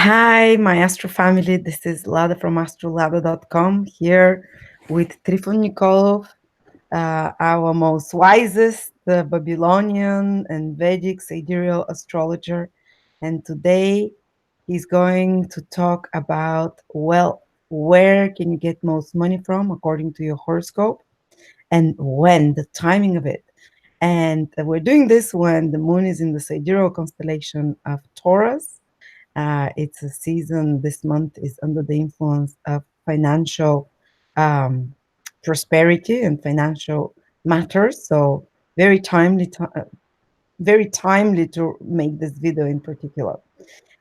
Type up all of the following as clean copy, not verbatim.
Hi, my Astro family. This is Lada from astrolada.com here with Trifon Nikolov, our most wisest Babylonian and Vedic sidereal astrologer. And today he's going to talk about, well, where can you get most money from according to your horoscope and when, the timing of it. And we're doing this when the moon is in the sidereal constellation of Taurus. It's a season this month is under the influence of financial um, prosperity and financial matters. So very timely to make this video in particular.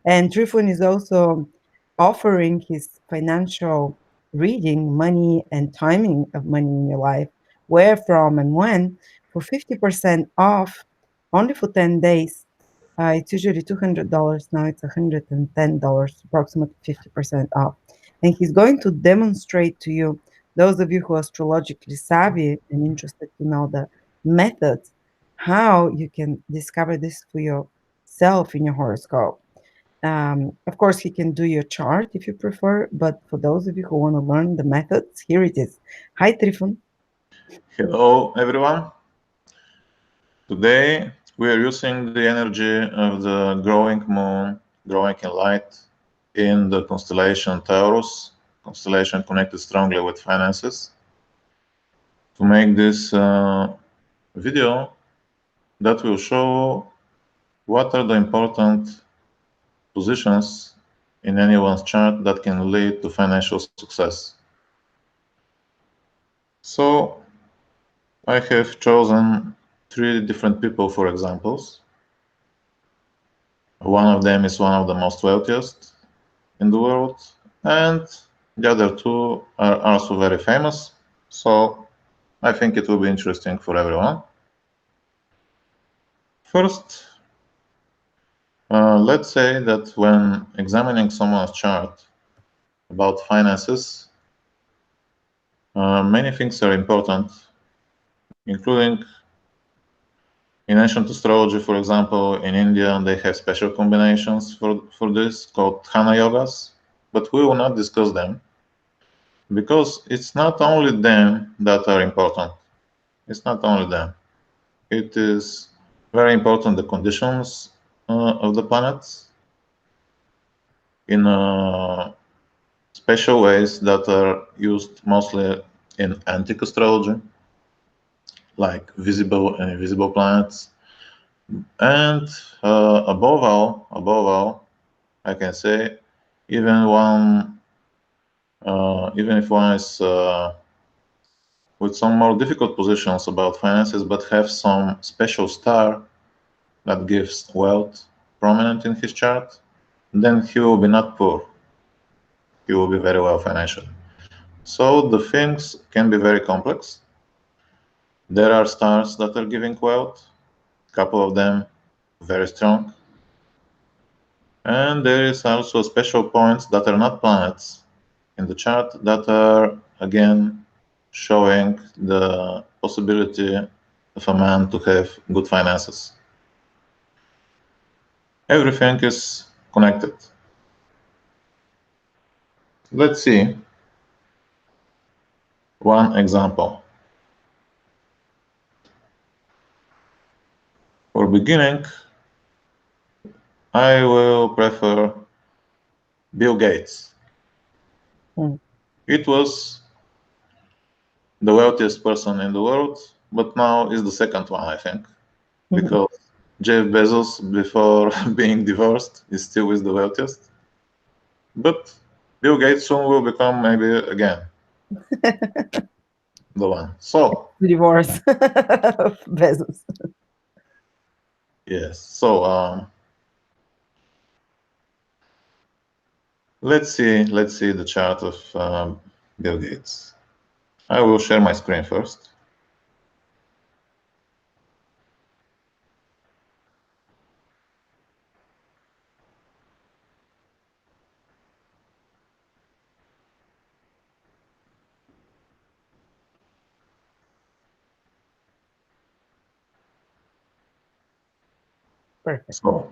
And Trifon is also offering his financial reading, money and timing of money in your life, where from and when, for 50% off, only for 10 days. It's usually $200. Now it's $110, approximately 50% off. And he's going to demonstrate to you, those of you who are astrologically savvy and interested to know the methods, how you can discover this for yourself in your horoscope. Of course, he can do your chart if you prefer, but for those of you who want to learn the methods, here it is. Hi, Trifon. Hello, everyone. Today we are using the energy of the growing moon, growing in light in the constellation Taurus, constellation connected strongly with finances, to make this video that will show what are the important positions in anyone's chart that can lead to financial success. So I have chosen 3 different people for examples. One of them is one of the most wealthiest in the world, and the other 2 are also very famous. So I think it will be interesting for everyone. First, let's say that when examining someone's chart about finances, many things are important, including in ancient astrology, for example, in India, they have special combinations for this called Dhyana yogas, but we will not discuss them because it's not only them that are important. It's not only them. It is very important the conditions of the planets in special ways that are used mostly in antique astrology, like visible and invisible planets. And above all, I can say even if one is with some more difficult positions about finances, but have some special star that gives wealth prominent in his chart, then he will be not poor. He will be very well financially. So the things can be very complex. There are stars that are giving wealth, a couple of them very strong. And there is also special points that are not planets in the chart that are again showing the possibility of a man to have good finances. Everything is connected. Let's see one example. For beginning, I will prefer Bill Gates. It was the wealthiest person in the world, but now is the second one, I think, because Jeff Bezos, before being divorced, is still is the wealthiest. But Bill Gates soon will become maybe again the one. So Divorce of Bezos. yes. So let's see the chart of Bill Gates. I will share my screen first. Perfect. So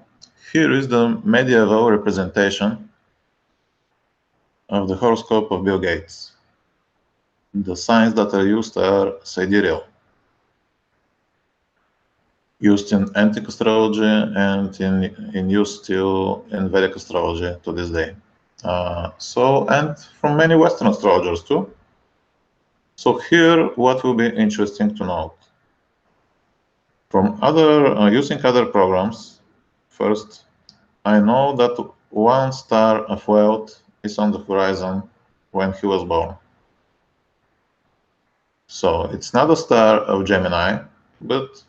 here is the medieval representation of the horoscope of Bill Gates. The signs that are used are sidereal, used in antique astrology and in use still in Vedic astrology to this day. And from many Western astrologers too. So here, what will be interesting to note. From using other programs, first, I know that one star of wealth is on the horizon when he was born. So it's not a star of Gemini, but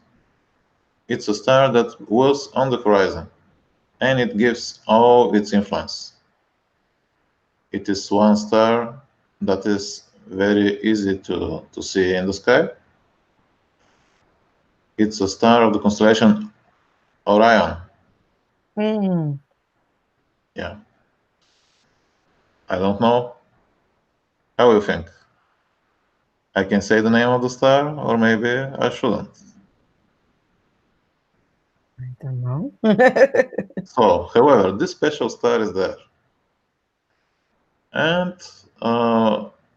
it's a star that was on the horizon, and it gives all its influence. It is one star that is very easy to see in the sky. It's a star of the constellation Orion. Mm. Yeah. I don't know. How do you think? I can say the name of the star, or maybe I shouldn't. I don't know. So, however, this special star is there. And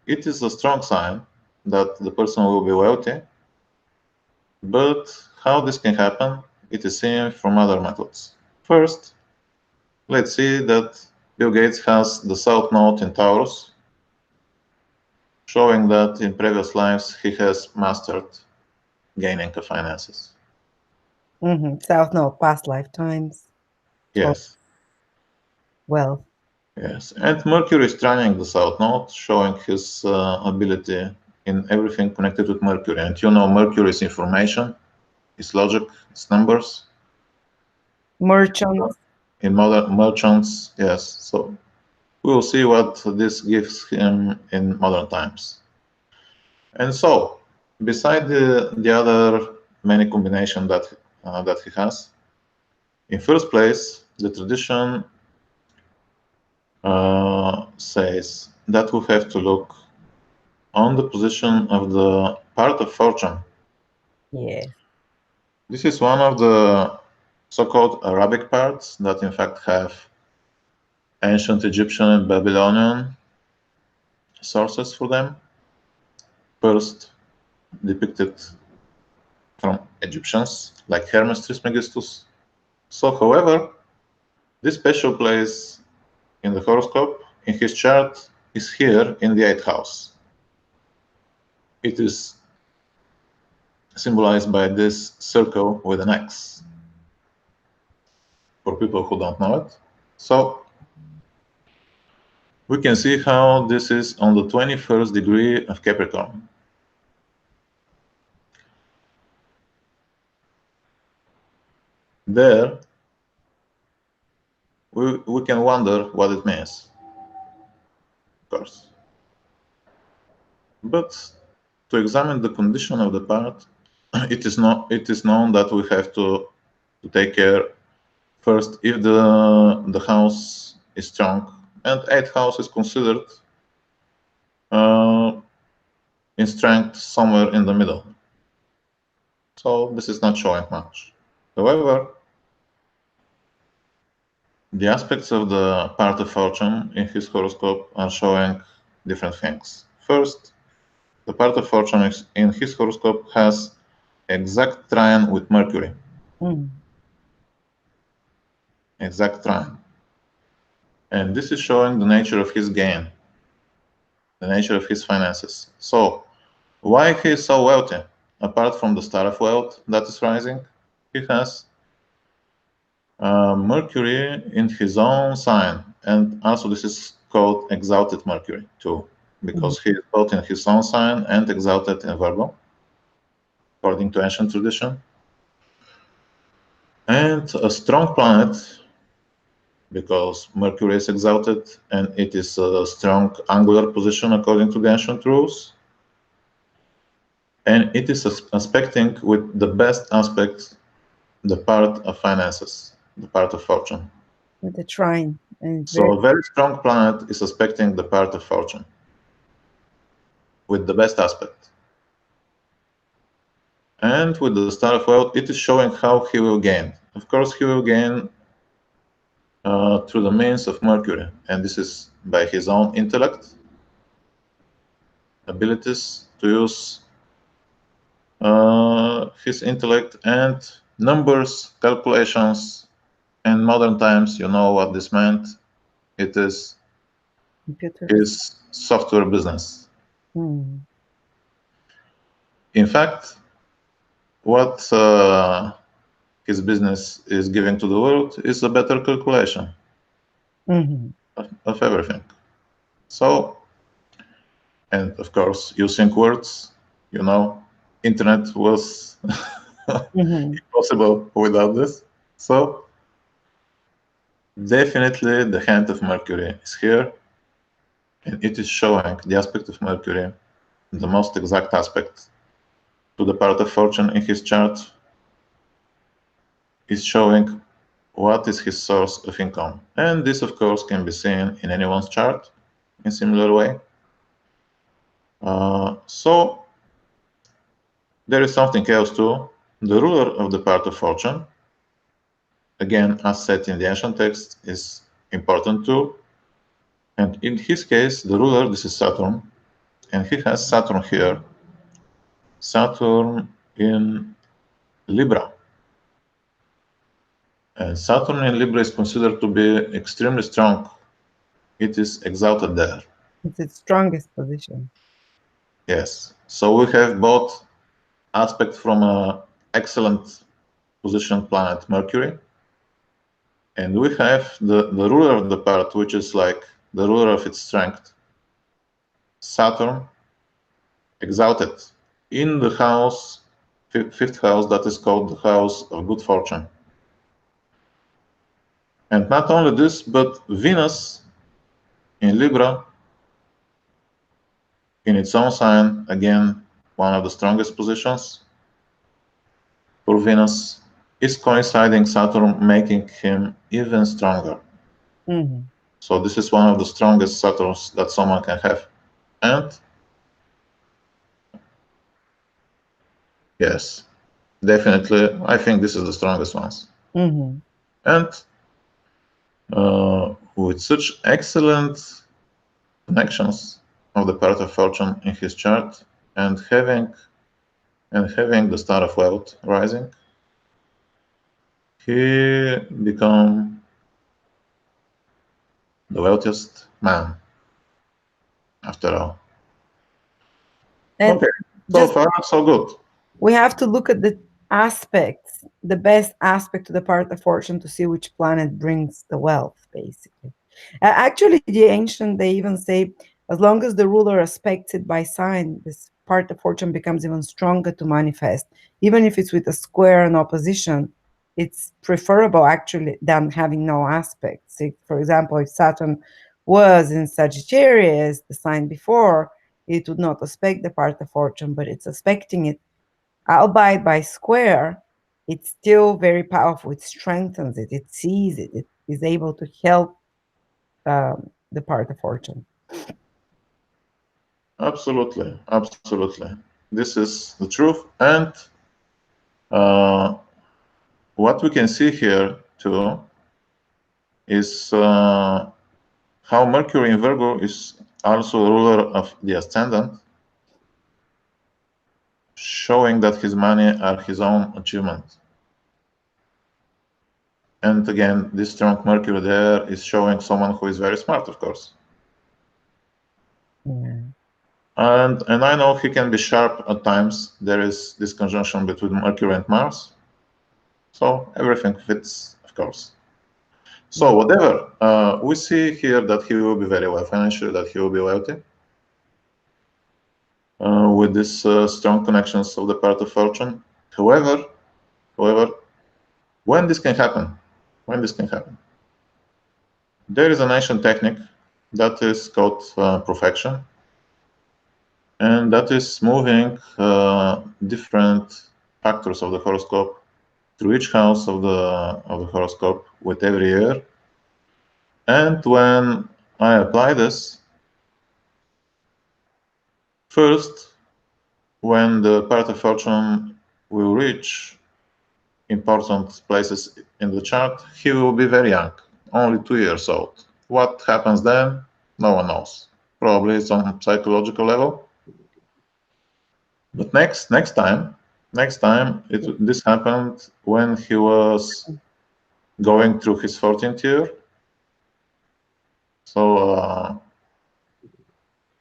it is a strong sign that the person will be wealthy. But how this can happen, it is seen from other methods. First, let's see that Bill Gates has the South Node in Taurus, showing that in previous lives he has mastered gaining the finances. South Node, past lifetimes. Yes, Wealth. yes. And Mercury is training the South Node, showing his ability in everything connected with Mercury. And you know, Mercury is information, it's logic, it's numbers. Merchants. In modern merchants, yes. So we will see what this gives him in modern times. And so, beside the other many combinations that he has, in first place, the tradition says that we have to look on the position of the part of fortune. Yes. This is one of the so-called Arabic parts that in fact have ancient Egyptian and Babylonian sources for them. First depicted from Egyptians, like Hermes Trismegistus. So, however, this special place in the horoscope, in his chart, is here in the 8th house. It is symbolized by this circle with an X, for people who don't know it. So, we can see how this is on the 21st degree of Capricorn. There, we can wonder what it means, of course. But to examine the condition of the part, it is known that we have to take care first if the house is strong, and 8th house is considered in strength somewhere in the middle. So this is not showing much. However, the aspects of the part of fortune in his horoscope are showing different things. First, the part of fortune in his horoscope has exact trine with Mercury. Mm. Exact trine. And this is showing the nature of his gain, the nature of his finances. So, why he is so wealthy? Apart from the star of wealth that is rising, he has Mercury in his own sign, and also this is called exalted Mercury too, because he is both in his own sign and exalted in Virgo, according to ancient tradition. And a strong planet, because Mercury is exalted and it is a strong angular position according to the ancient rules. And it is aspecting with the best aspect the part of finances, the part of fortune. With the trine. And So a very strong planet is aspecting the part of fortune with the best aspect. And with the star of wealth, it is showing how he will gain. Of course, he will gain through the means of Mercury, and this is by his own intellect, abilities to use his intellect and numbers, calculations. In modern times, you know what this meant. It is Computer. his software business. Mm. In fact, what his business is giving to the world is a better calculation of everything. So, and of course, using words, you know, internet was impossible without this. So, definitely the hand of Mercury is here, and it is showing the aspect of Mercury, the most exact aspect to the part of fortune in his chart, is showing what is his source of income. And this, of course, can be seen in anyone's chart in similar way. So there is something else too. The ruler of the part of fortune, again, as said in the ancient text, is important too. And in his case, the ruler, this is Saturn, and he has Saturn here. Saturn in Libra. And Saturn in Libra is considered to be extremely strong. It is exalted there. It's its strongest position. Yes. So we have both aspects from an excellent position planet Mercury, and we have the ruler of the part, which is like the ruler of its strength, Saturn, exalted in the house, fifth house, that is called the house of good fortune. And not only this, but Venus in Libra, in its own sign, again, one of the strongest positions for Venus, is coinciding Saturn, making him even stronger. So this is one of the strongest Saturns that someone can have. And yes, definitely, I think this is the strongest ones. And with such excellent connections of the part of fortune in his chart, and having the star of wealth rising, he become the wealthiest man after all. And okay, so far so good. We have to look at the aspects, the best aspect to the part of fortune to see which planet brings the wealth, basically. Actually, the ancient, they even say, as long as the ruler aspects it by sign, this part of fortune becomes even stronger to manifest. Even if it's with a square and opposition, it's preferable actually than having no aspects. For example, if Saturn was in Sagittarius, the sign before, it would not aspect the part of fortune, but it's aspecting it, albeit by square. It's still very powerful. It strengthens it. It sees it. It is able to help the part of fortune. Absolutely, absolutely. This is the truth. And what we can see here too is how Mercury in Virgo is also a ruler of the ascendant, showing that his money are his own achievement. And again, this strong Mercury there is showing someone who is very smart, of course. Yeah. And I know he can be sharp at times. There is this conjunction between Mercury and Mars. So everything fits, of course. So whatever, we see here that he will be very well financially, that he will be wealthy. With these strong connections of the part of fortune. However, when this can happen? When this can happen? There is an ancient technique that is called perfection, and that is moving different factors of the horoscope through each house of the horoscope with every year. And when I apply this, first, when the part of fortune will reach important places in the chart, he will be very young, only 2 years old. What happens then? No one knows. Probably it's on psychological level. But next time, this happened when he was going through his 14th year. So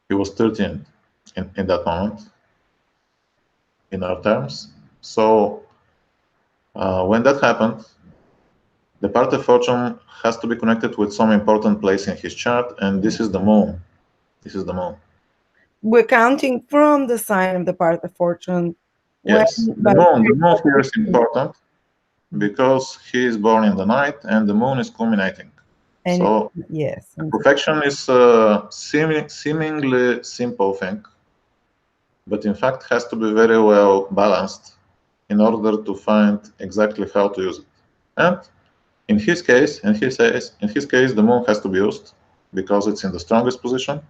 he was 13 in that moment, in our terms. So when that happened, the part of fortune has to be connected with some important place in his chart, and this is the moon. This is the moon. We're counting from the sign of the part of fortune. Yes, the moon here is important because he is born in the night and the moon is culminating. And so yes, perfection is a seemingly simple thing, but in fact has to be very well balanced in order to find exactly how to use it. And in his case, the moon has to be used because it's in the strongest position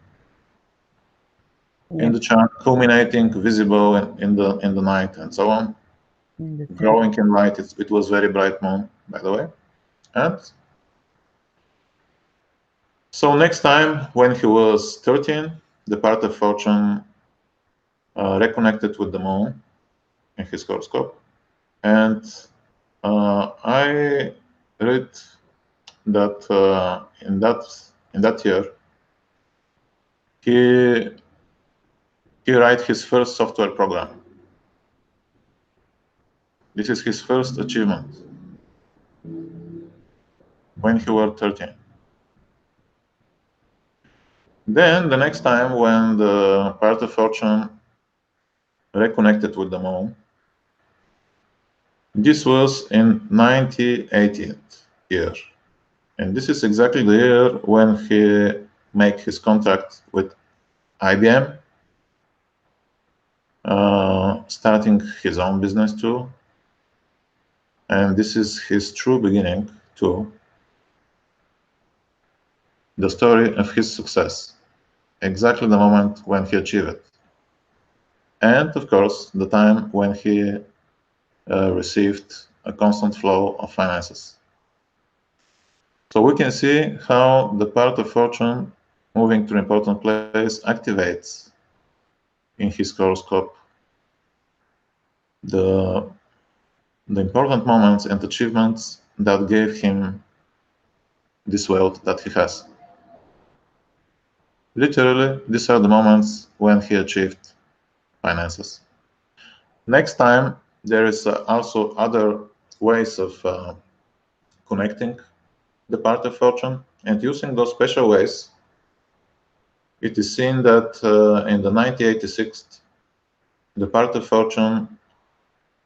in the chart, culminating, visible in the night, and so on. Growing in light. It was very bright moon, by the way. And so next time, when he was 13, the part of fortune reconnected with the moon in his horoscope, and I read that in that year he write his first software program. This is his first achievement when he was 13. Then the next time when the part of fortune reconnected with the moon, this was in 1980th year. And this is exactly the year when he made his contract with IBM, starting his own business too. And this is his true beginning too. The story of his success, exactly the moment when he achieved it. And of course, the time when he received a constant flow of finances. So we can see how the part of fortune moving to an important place activates in his horoscope the important moments and achievements that gave him this wealth that he has. Literally, these are the moments when he achieved finances. Next time, there is also other ways of connecting the part of fortune, and using those special ways, it is seen that in the 1986, the part of fortune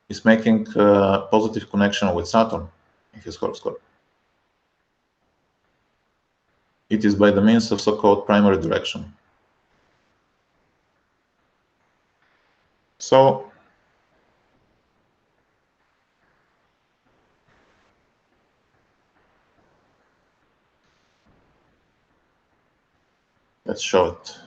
is making a positive connection with Saturn in his horoscope. It is by the means of so-called primary direction. So let's show it.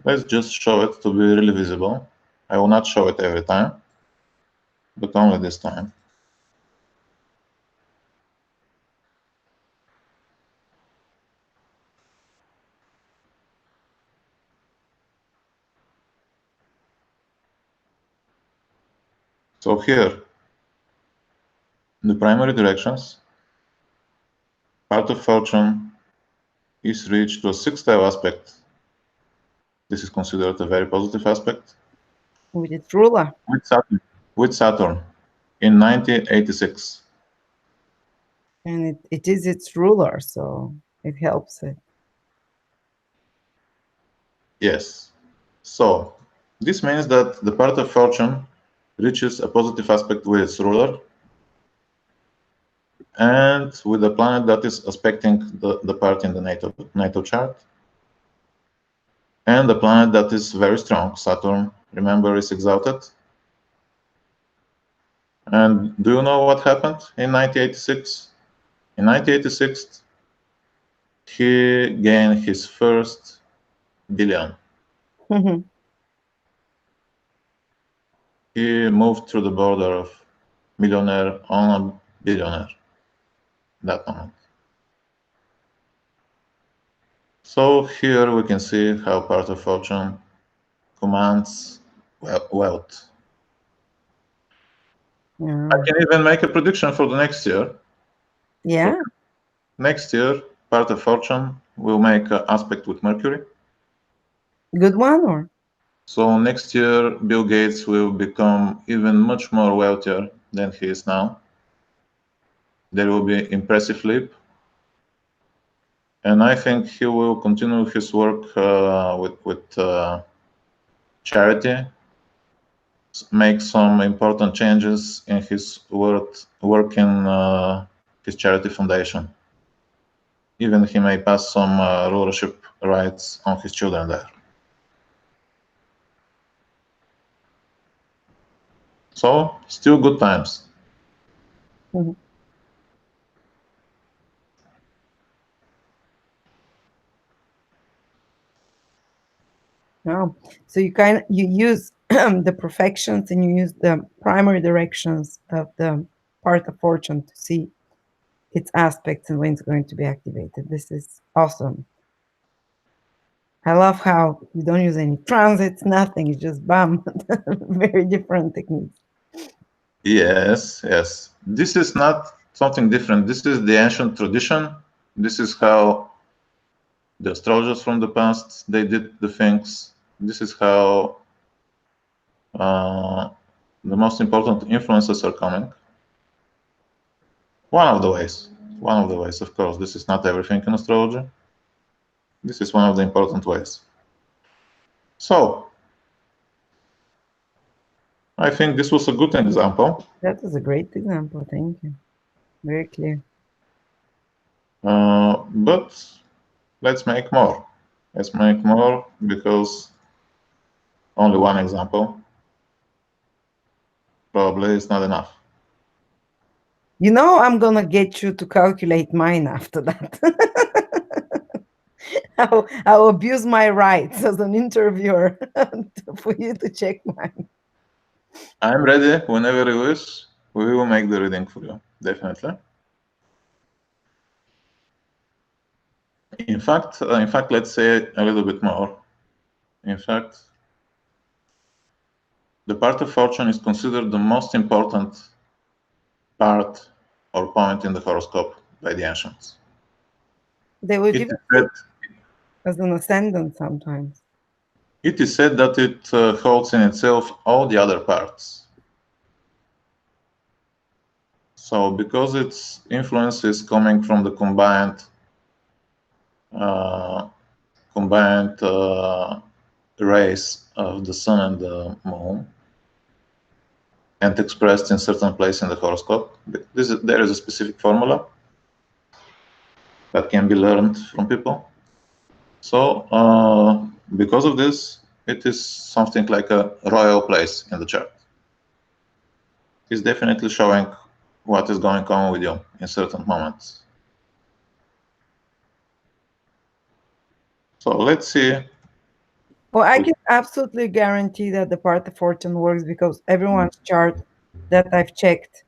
Let's just show it to be really visible. I will not show it every time, but only this time. So here, the primary directions, part of fortune is reached to a 6th aspect. This is considered a very positive aspect. With its ruler. With Saturn in 1986. And it is its ruler, so it helps it. Yes. So this means that the part of fortune reaches a positive aspect with its ruler and with a planet that is aspecting the part in the natal chart. And the planet that is very strong, Saturn, remember, is exalted. And do you know what happened in 1986? In 1986, he gained his first billion. He moved through the border of millionaire on a billionaire that moment. So here we can see how part of fortune commands wealth. I Yeah. can even make a prediction for the next year. So Yeah. next year, part of fortune will make an aspect with Mercury. Good one or? So next year, Bill Gates will become even much more wealthier than he is now. There will be impressive leap, and I think he will continue his work with charity, make some important changes in his work in his charity foundation. Even he may pass some rulership rights on his children there. So still good times. Mhm. Yeah. So you use the perfections and you use the primary directions of the part of fortune to see its aspects and when it's going to be activated. This is awesome. I love how you don't use any transits, nothing. It's just bam, very different techniques. Yes, yes. This is not something different. This is the ancient tradition. This is how the astrologers from the past they did the things. This is how uh, the most important influences are coming. One of the ways. One of the ways, of course. This is not everything in astrology. This is one of the important ways. So, I think this was a good example. That was a great example. Thank you. Very clear. But let's make more. Let's make more because only one example probably is not enough. You know, I'm gonna get you to calculate mine after that. I'll abuse my rights as an interviewer for you to check mine. I'm ready whenever you wish. We will make the reading for you, definitely. In fact, let's say a little bit more. In fact, the part of fortune is considered the most important part or point in the horoscope by the ancients. They will It give is it said, as an ascendant sometimes. it is said that it holds in itself all the other parts. So, because its influence is coming from the uh, combined rays of the sun and the moon, and expressed in certain place in the horoscope, there is a specific formula that can be learned from people. So, because of this, it is something like a royal place in the chart. It's definitely showing what is going on with you in certain moments. So let's see. Well, I can absolutely guarantee that the part of fortune works because everyone's chart that I've checked,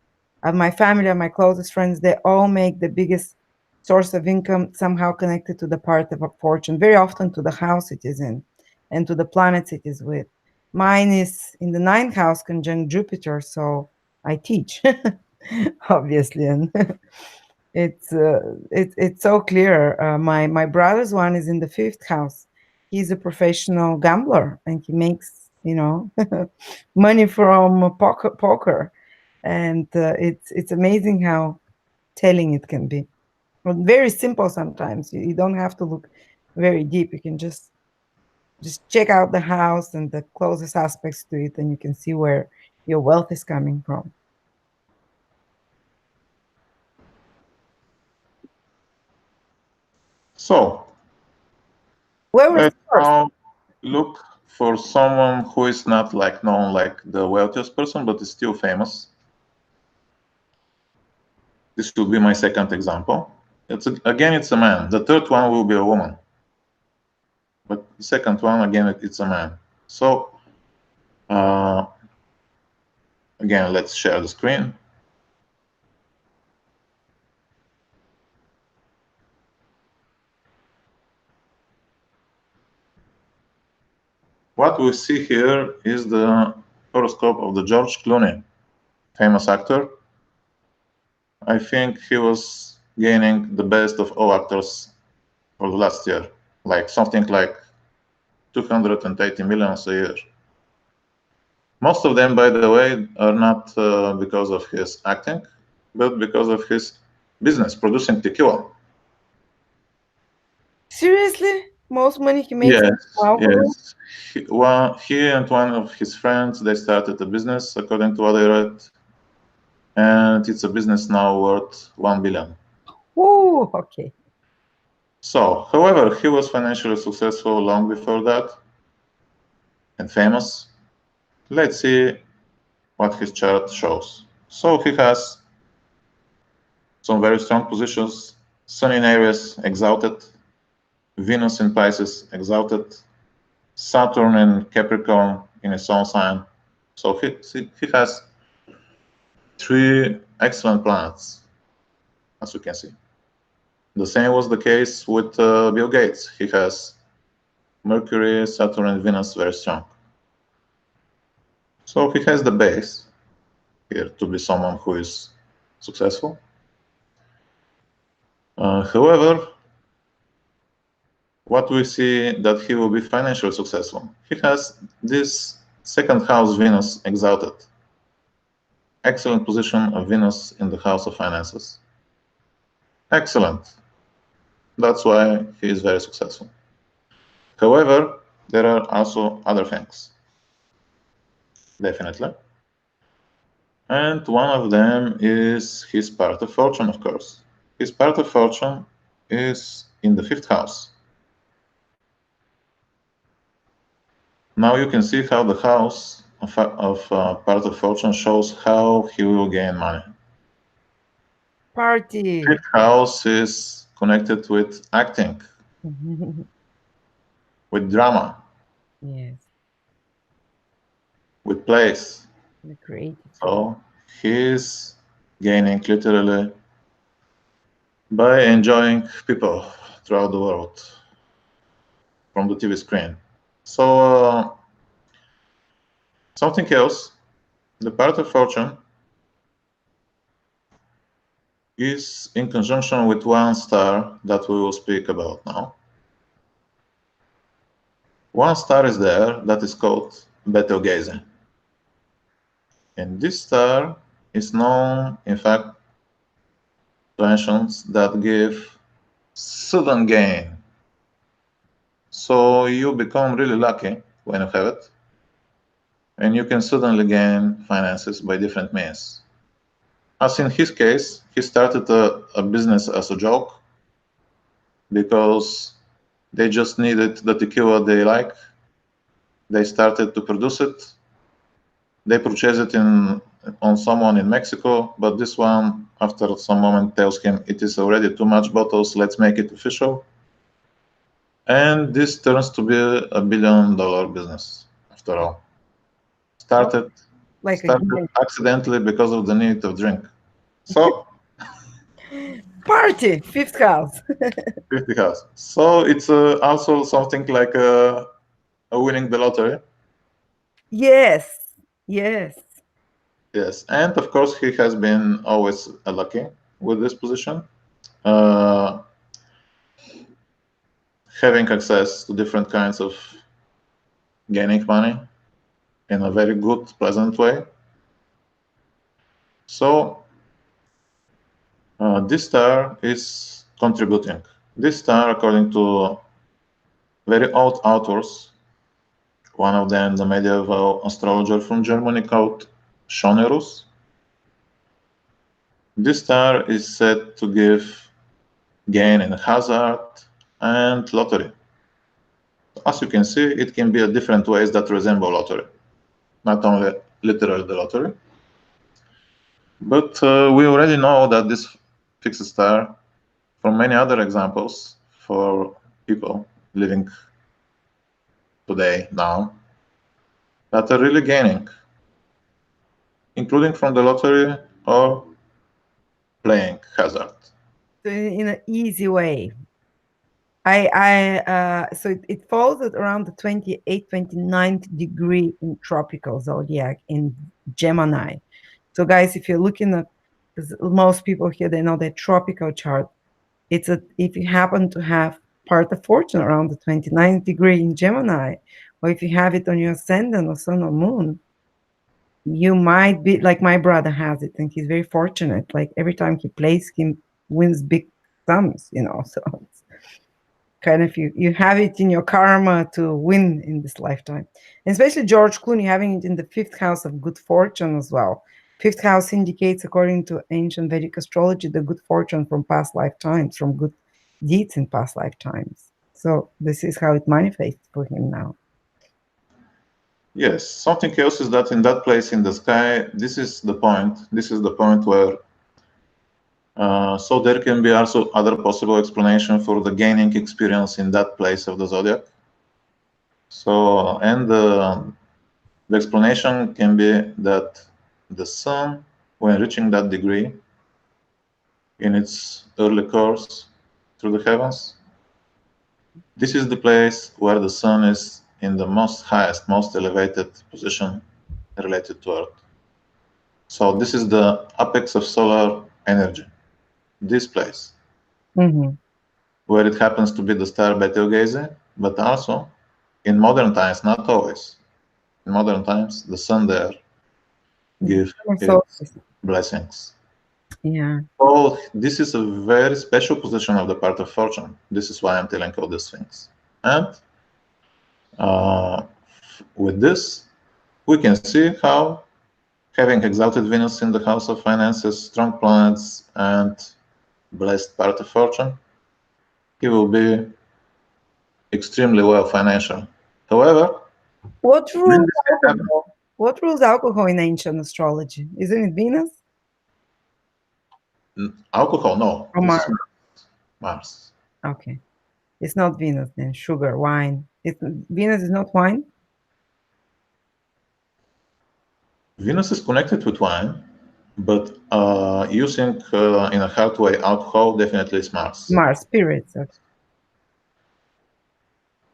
my family and my closest friends, they all make the biggest source of income somehow connected to the part of a fortune, very often to the house it is in and to the planets it is with. Mine is in the ninth house conjunct Jupiter, so I teach, obviously, and it's so clear. My brother's one is in the fifth house. He's a professional gambler, and he makes money from poker, and it's amazing how telling it can be. But very simple sometimes. You don't have to look very deep. You can just check out the house and the closest aspects to it, and you can see where your wealth is coming from. So Where was let's yours? now look for someone who is not like known like the wealthiest person, but is still famous. This will be my second example. Again, it's a man. The third one will be a woman. But the second one, again, it's a man. So, again, let's share the screen. What we see here is the horoscope of the George Clooney, famous actor. I think he was gaining the best of all actors for the last year, like something like 280 millions a year. Most of them, by the way, are not because of his acting, but because of his business, producing tequila. Seriously? Most money he makes in alcohol? Yes. He and one of his friends, they started a business, according to what I read, and it's a business now worth 1 billion. Oh, okay. So, however, he was financially successful long before that and famous. Let's see what his chart shows. So he has some very strong positions. Sun in Aries, exalted. Venus in Pisces, exalted. Saturn in Capricorn in his own sign. So he has three excellent planets, as you can see. The same was the case with Bill Gates. He has Mercury, Saturn, and Venus very strong. So he has the base here to be someone who is successful. However, what we see that he will be financially successful. He has this second house Venus exalted. Excellent position of Venus in the house of finances. Excellent. That's why he is very successful. However, there are also other things. Definitely. And one of them is his part of fortune, of course. His part of fortune is in the fifth house. Now you can see how the house of part of fortune shows how he will gain money. Party. Fifth house is connected with acting, with drama, Yes, with plays. the creative. So he's gaining literally by enjoying people throughout the world from the TV screen. So something else, the part of fortune is in conjunction with one star that we will speak about now. One star is there that is called Betelgeuse. And this star is known, in fact, to ancients that give sudden gain. So you become really lucky when you have it, and you can suddenly gain finances by different means. As in his case, he started a business as a joke because they just needed the tequila they like. They started to produce it. They purchased it on someone in Mexico, but this one, after some moment, tells him it is already too much bottles. Let's make it official. And this turns to be $1 billion business after all. Started Like a started accidentally because of the need of drink. So party, fifth house. 50 house. So it's also something like a winning the lottery. Yes, yes. Yes, and of course he has been always lucky with this position, uh, having access to different kinds of gaining money in a very good, pleasant way. So this star is contributing. This star, according to very old authors, one of them, the medieval astrologer from Germany called Schonerus, this star is said to give gain in hazard and lottery. as you can see, it can be a different ways that resemble lottery, not only literally the lottery. But we already know that this fixed star, from many other examples for people living today now, that are really gaining, including from the lottery or playing hazard. In an easy way. So it falls at around the 28th, 29th degree in tropical zodiac in Gemini. So guys, if you're looking at, because most people here, they know their tropical chart, if you happen to have part of fortune around the 29th degree in Gemini, or if you have it on your ascendant or sun or moon, you might be like my brother has it, and he's very fortunate. Like every time he plays, he wins big sums, so it's kind of you have it in your karma to win in this lifetime. And especially George Clooney having it in the fifth house of good fortune as well. Fifth house indicates, according to ancient Vedic astrology, the good fortune from past lifetimes, from good deeds in past lifetimes. So this is how it manifests for him now. Yes, something else is that in that place in the sky, this is the point. This is the point where so there can be also other possible explanation for the gaining experience in that place of the zodiac. So, and the explanation can be that the sun, when reaching that degree in its early course through the heavens, this is the place where the sun is in the most highest, most elevated position related to Earth. So this is the apex of solar energy, this place, where it happens to be the star Betelgeuse, but also in modern times, not always. In modern times, the sun there gives its blessings. Yeah. So this is a very special position of the part of fortune. This is why I'm telling all these things. And with this, we can see how having exalted Venus in the house of finances, strong planets, and blessed part of fortune, he will be extremely well financial. However, what rules alcohol? What rules alcohol in ancient astrology? Isn't it Venus? Alcohol, no. Or Mars? Mars. Okay. It's not Venus then. Sugar, wine. Venus is not wine? Venus is connected with wine, but using in a hard way alcohol definitely is Mars. Mars, spirits. Okay.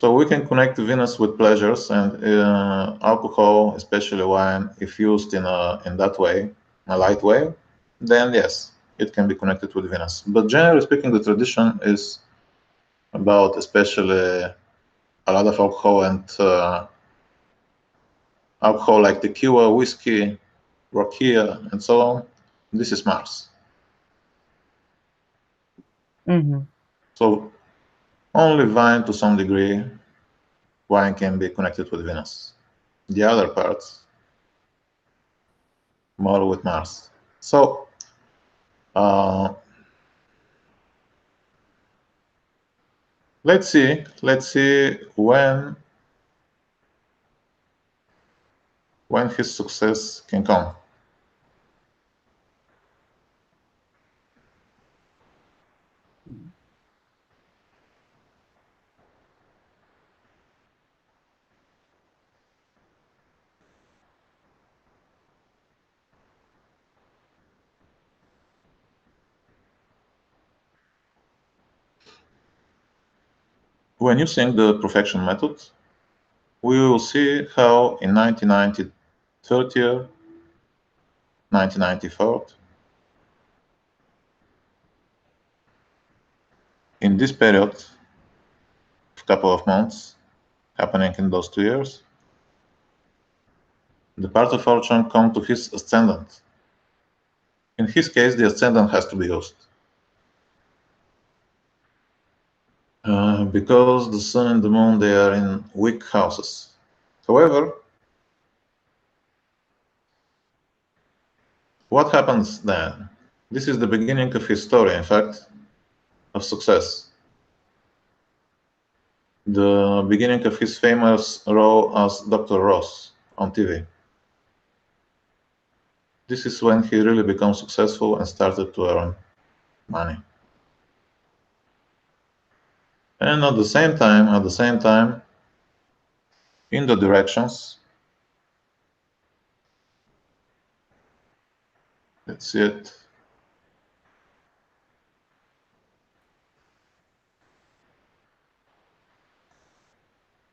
So we can connect Venus with pleasures, and alcohol, especially wine, if used in that way, a light way, then yes, it can be connected with Venus. But generally speaking, the tradition is about especially a lot of alcohol and alcohol like tequila, whiskey, rakia, and so on. This is Mars. So only wine to some degree, wine can be connected with Venus. The other parts, more with Mars. So let's see when his success can come. When using the perfection method, we will see how in 1990, 30, 1994, in this period, a couple of months, happening in those 2 years, the part of fortune come to his ascendant. In his case, the ascendant has to be used. Because the sun and the moon, they are in weak houses. However, what happens then? This is the beginning of his story, in fact, of success. the beginning of his famous role as Dr. Ross on TV. This is when he really became successful and started to earn money. And at the same time, in the directions, let's see it.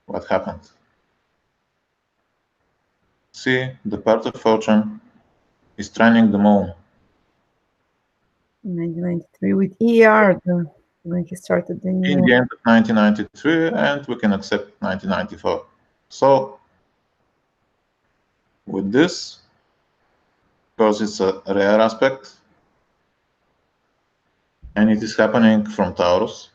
What happened? See, the part of fortune is training the moon. 1993 with ER, when he started the In new. the end of 1993, and we can accept 1994. So, with this, because it's a rare aspect, and it is happening from Taurus,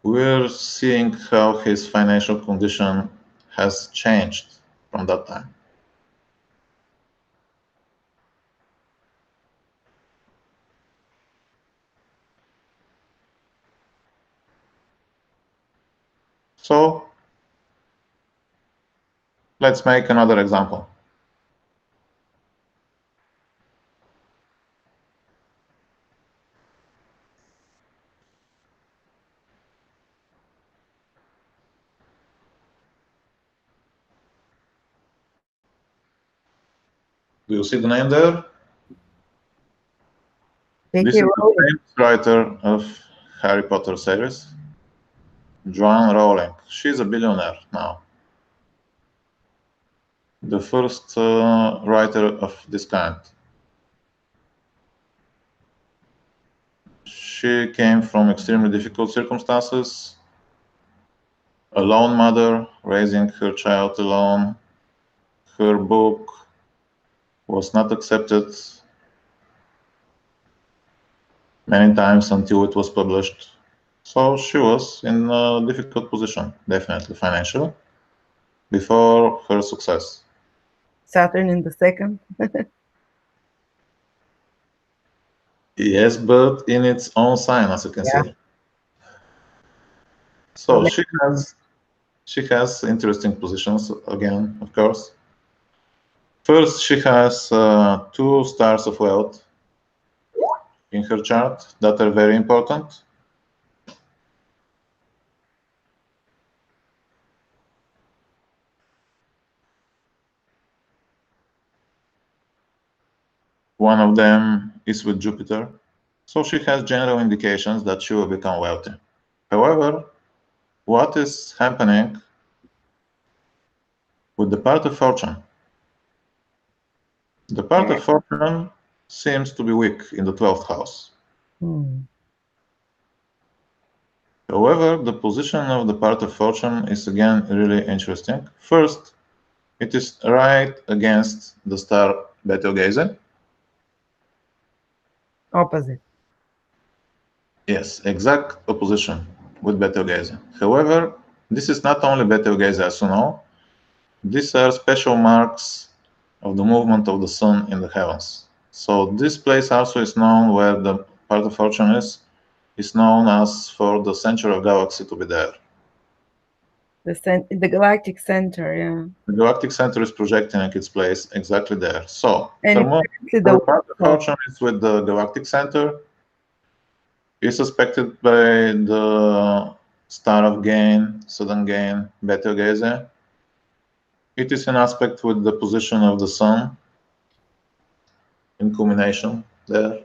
we're seeing how his financial condition has changed from that time. So, let's make another example. Do you see the name there? This is the famous writer of Harry Potter series, Joanne Rowling. She's a billionaire now. The first writer of this kind. She came from extremely difficult circumstances, a lone mother raising her child alone. Her book was not accepted many times until it was published. So she was in a difficult position, definitely financially, before her success. Saturn in the second. Yes, but in its own sign, as you can see. So she has interesting positions again, of course. First, she has 2 stars of wealth in her chart that are very important. One of them is with Jupiter, so she has general indications that she will become wealthy. However, what is happening with the part of fortune? The part of fortune seems to be weak in the 12th house. However, the position of the part of fortune is again really interesting. First, it is right against the star Betelgeuse. Opposite. Yes, exact opposition with Betelgeuse. However, this is not only Betelgeuse, as you know. These are special marks of the movement of the sun in the heavens. So this place also is known, where the part of fortune is known as for the central galaxy to be there. The galactic center, yeah. The galactic center is projecting its place exactly there. So And her part of fortune is with the galactic center, is suspected by the star of gain, sudden gain, Betelgeuse. It is in aspect with the position of the sun in culmination there.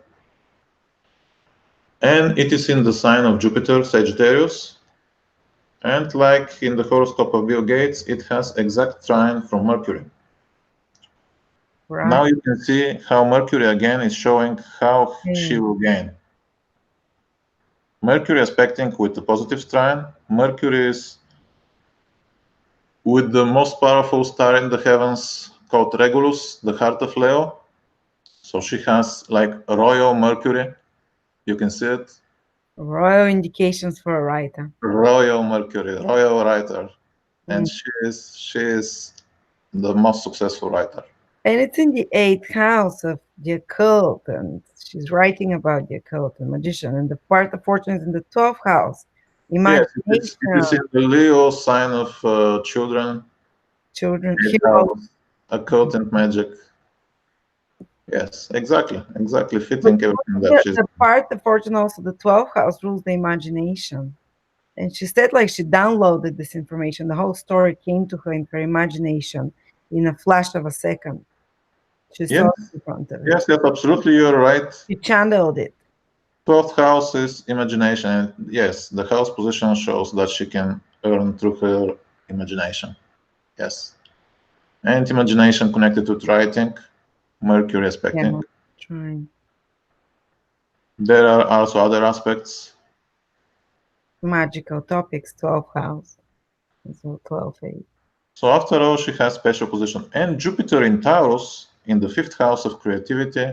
And it is in the sign of Jupiter, Sagittarius. And like in the horoscope of Bill Gates, it has exact trine from Mercury. Right. Now you can see how Mercury again is showing how she will gain. Mercury aspecting with the positive trine. Mercury is with the most powerful star in the heavens called Regulus, the heart of Leo. So she has like a royal Mercury. You can see it. Royal indications for a writer. Royal Mercury, royal writer. And she is the most successful writer. And it's in the eighth house of the occult, and she's writing about the occult and magician. And the part of fortune is in the 12th house, Yes, it is imagination, in the Leo sign of children, children, eighth heroes. house, occult and magic. Yes, exactly, But fitting everything that the, she's. the part of fortune also, the 12th house rules the imagination. And she said, like, she downloaded this information. The whole story came to her in her imagination in a flash of a second. She Yes, saw it in front of her. yes, absolutely, you're right. She channeled it. 12th house is imagination. And yes, the house position shows that she can earn through her imagination. Yes. And imagination connected with writing, Mercury aspecting. Yeah, trying. There are also other aspects. Magical topics, 12th house. So 12, 8. So after all, she has special position. And Jupiter in Taurus in the fifth house of creativity,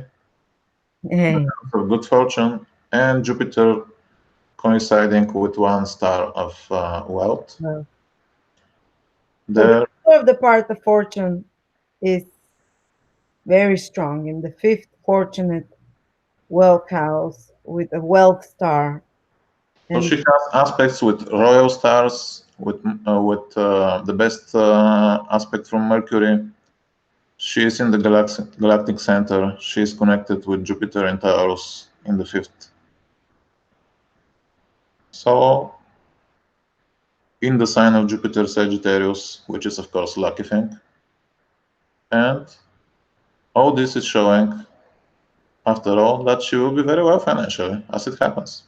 the Hey. house of good fortune, and Jupiter coinciding with one star of wealth. Well, so the There, core of the part of fortune is very strong in the fifth fortunate wealth house with a wealth star. so And she has aspects with royal stars, with the best aspect from Mercury. She is in the galactic center. She is connected with Jupiter and Taurus in the fifth. So in the sign of Jupiter Sagittarius, which is of course lucky thing. And all this is showing, after all, that she will be very well financially, as it happens.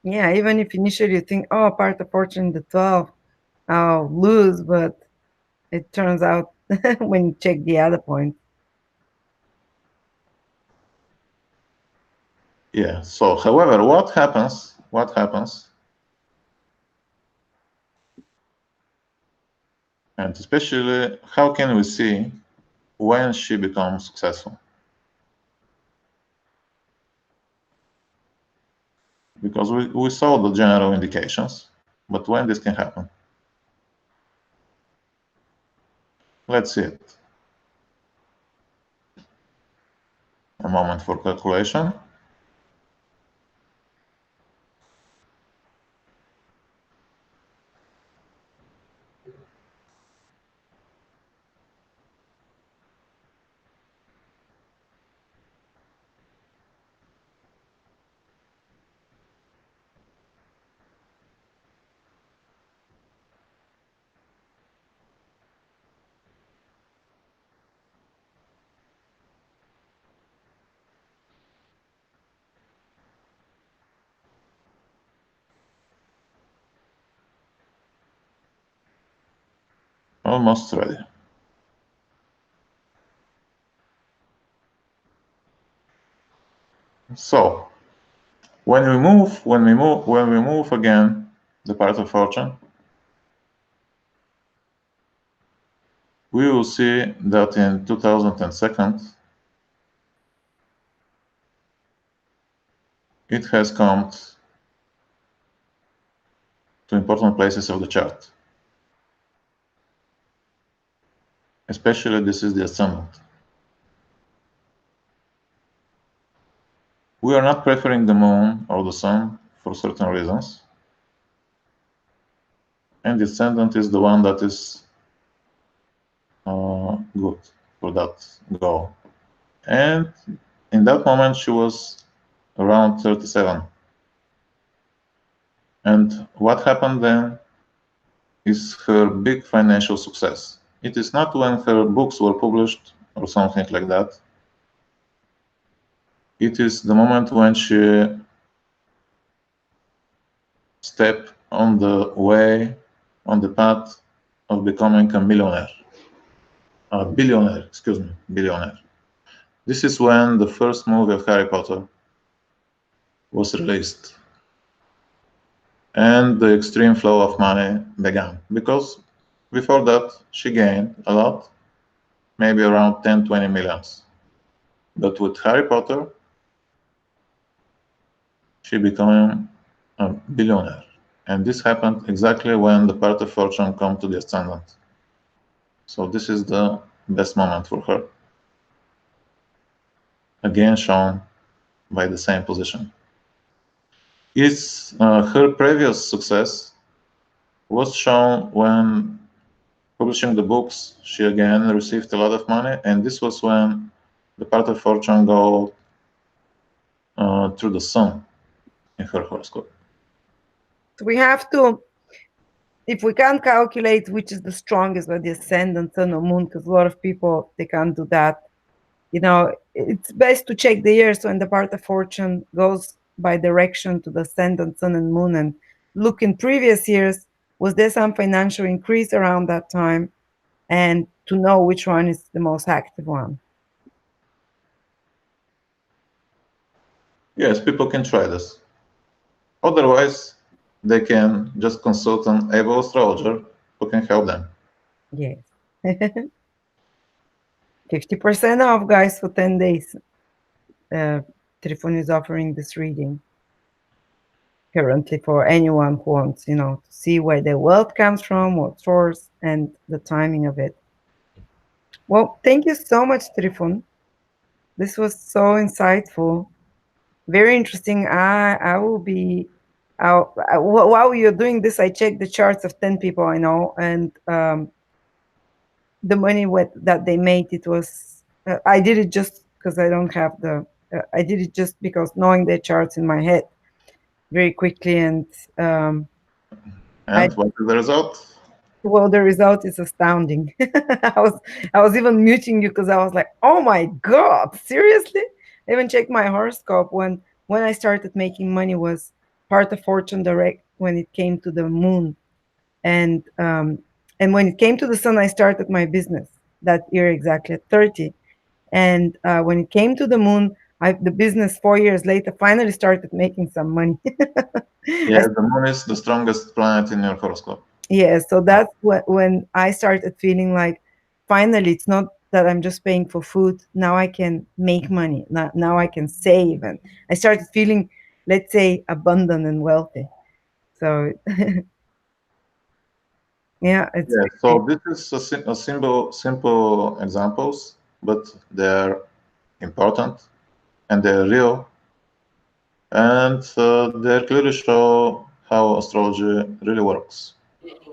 yeah, even if initially you think, oh, part of fortune in the 12, I'll lose, but it turns out when you check the other point. Yeah. So, however, what happens? What happens? And especially, how can we see when she becomes successful? Because we saw the general indications, but when this can happen? Let's see it. A moment for calculation. Almost ready. So, when we move again the part of fortune, we will see that in 2002 it has come to important places of the chart. Especially this is the ascendant. We are not preferring the moon or the sun for certain reasons. And the ascendant is the one that is good for that goal. And in that moment, she was around 37. And what happened then is her big financial success. It is not when her books were published or something like that. It is the moment when she stepped on the way, on the path of becoming a millionaire. Billionaire, excuse me, billionaire. This is when the first movie of Harry Potter was released and the extreme flow of money began. Because before that, she gained a lot, maybe around 10, 20 millions. But with Harry Potter, she became a billionaire. And this happened exactly when the part of fortune come to the ascendant. So this is the best moment for her. Again shown by the same position. Her previous success was shown when publishing the books. She again received a lot of money, and this was when the part of fortune go through the sun in her horoscope. We have to, if we can't calculate which is the strongest, whether the ascendant, sun, or moon, because a lot of people, they can't do that. It's best to check the years when the part of fortune goes by direction to the ascendant, sun, and moon, and look in previous years, was there some financial increase around that time, and to know which one is the most active one. Yes, people can try this. Otherwise, they can just consult an able astrologer who can help them. Yes. 50% off, guys, for 10 days. Trifon is offering this reading currently for anyone who wants, to see where their wealth comes from, what source, and the timing of it. Well, thank you so much, Trifon. This was so insightful, very interesting. I will be while you're doing this, I checked the charts of 10 people I know, and the money that they made, it was I did it just because I don't have I did it just because knowing their charts in my head very quickly, and And what is the result? well, the result is astounding. I was even muting you because I was like, oh my god, seriously? I even checked my horoscope when I started making money was part of fortune direct when it came to the moon, and when it came to the sun, I started my business that year exactly at 30, and when it came to the moon, the business 4 years later finally started making some money. Yeah, the moon is the strongest planet in your horoscope. Yeah, so that's when I started feeling like finally it's not that I'm just paying for food. Now I can make money. Now I can save, and I started feeling, let's say, abundant and wealthy. So yeah, it's Yeah, so this is a simple examples, but they're important and they're real, and they clearly show how astrology really works,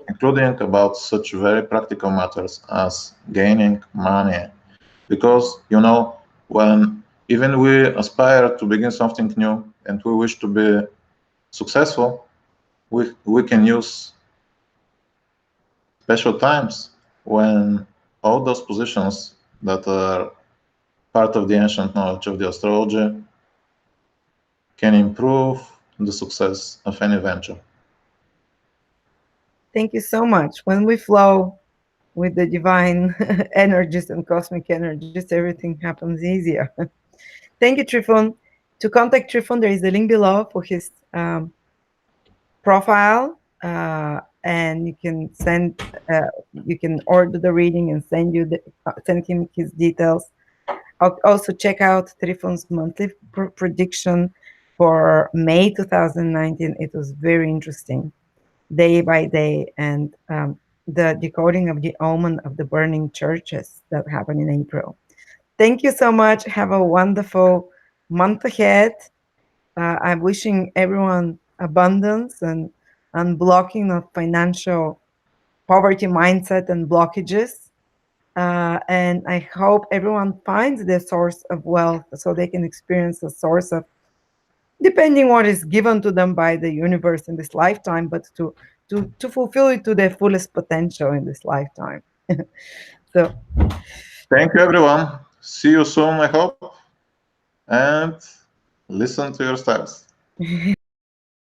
including about such very practical matters as gaining money. Because when even we aspire to begin something new and we wish to be successful, we can use special times when all those positions that are part of the ancient knowledge of the astrology can improve the success of any venture. thank you so much. When we flow with the divine energies and cosmic energies, everything happens easier. Thank you, Trifon. To contact Trifon, there is a link below for his profile, and you can order the reading and send him his details. I'll also check out Trifon's monthly prediction for May 2019. It was very interesting, day by day, and the decoding of the omen of the burning churches that happened in April. Thank you so much. Have a wonderful month ahead. I'm wishing everyone abundance and unblocking of financial poverty mindset and blockages. And I hope everyone finds their source of wealth so they can experience a source of, depending what is given to them by the universe in this lifetime, but to fulfill it to their fullest potential in this lifetime. So Thank you, everyone. See you soon, I hope, and listen to your stars.